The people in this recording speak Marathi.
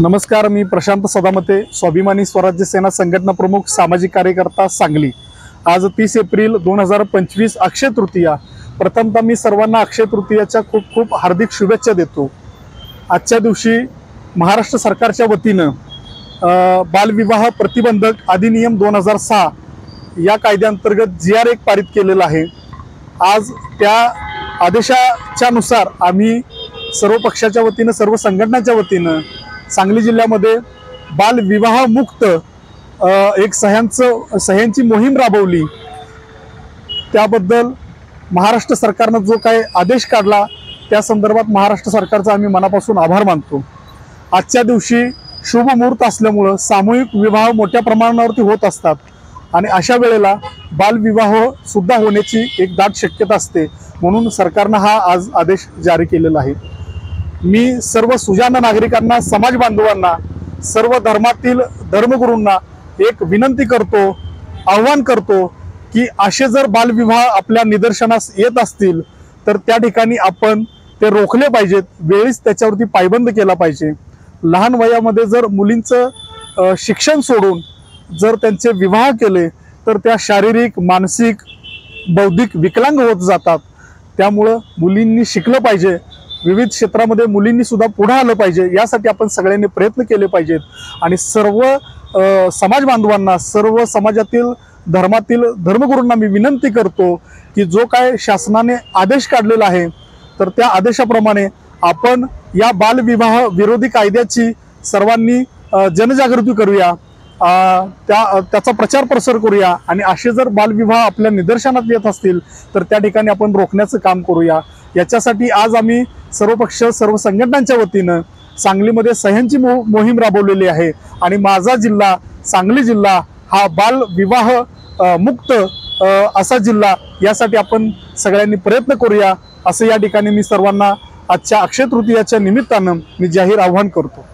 नमस्कार, मी प्रशांत सदामते, स्वाभिमानी स्वराज्य सेना संघटना प्रमुख, सामाजिक कार्यकर्ता, सांगली। आज 30 एप्रिल 2025 अक्षय तृतीया। प्रथमतः मी सर्वांना अक्षय तृतीयाच्या खूप खूप हार्दिक शुभेच्छा देतो। आजच्या दिवशी महाराष्ट्र सरकारच्या वतीनं बालविवाह प्रतिबंधक अधिनियम 2006 या कायद्याअंतर्गत GR-1 पारित केलेला आहे। आज त्या आदेशाच्या नुसार आम्ही सर्व पक्षाच्या वतीनं, सर्व संघटनाच्या वतीनं सांगली जिल्ह्यामध्ये बालविवाह मुक्त एक सह्यांची मोहीम राबवली। त्याबद्दल महाराष्ट्र सरकारनं जो काही आदेश काढला त्या संदर्भात महाराष्ट्र सरकारचा आम्ही मनापासून आभार मानतो। आजच्या दिवशी शुभ मुहूर्त असल्यामुळे सामूहिक विवाह मोठ्या प्रमाणावरती होत असतात आणि अशा वेळेला बालविवाह सुद्धा होण्याची एक दाट शक्यता असते, म्हणून सरकारनं हा आज आदेश जारी केलेला आहे। मी सर्व सुजाण नागरिकांना, समाज बांधवांना, सर्व धर्मातील धर्मगुरूंना एक विनंती करतो, आव्हान करतो की असे जर बालविवाह आपल्या निदर्शनास येत असतील तर त्या ठिकाणी आपण ते रोखले पाहिजेत, वेळीच त्याच्यावरती पायबंद केला पाहिजे। लहान वयामध्ये जर मुलींचं शिक्षण सोडून जर त्यांचे विवाह केले तर त्या शारीरिक, मानसिक, बौद्धिक विकलांग होत जातात। त्यामुळं मुलींनी शिकलं पाहिजे, विविध क्षेत्रामध्ये मुलींनी सुद्धा पुढे आलं पाहिजे, यासाठी आपण सगळ्यांनी प्रयत्न केले पाहिजेत। आणि सर्व समाज बांधवांना, सर्व समाजातील धर्मातील धर्मगुरूंना मी विनंती करतो की जो काय शासनाने आदेश काढलेला आहे तर त्या आदेशाप्रमाणे आपण या बालविवाह विरोधी कायद्याची सर्वांनी जनजागृती करूया, त्याचा प्रचार प्रसार करूया आणि असे जर बालविवाह आपल्या निदर्शनात येत असतील तर त्या ठिकाणी आपण रोखण्याचं काम करूया। याच्यासाठी आज आम्ही सर्व पक्ष, सर्व संघटनांच्या वतीनं सांगलीमध्ये सह्यांची मोहीम राबवलेली आहे आणि माझा जिल्हा सांगली जिल्हा हा बालविवाह मुक्त असा जिल्हा, यासाठी आपण सगळ्यांनी प्रयत्न करूया, असं या ठिकाणी मी सर्वांना आजच्या अक्षय तृतीयाच्या निमित्तानं मी जाहीर आव्हान करतो।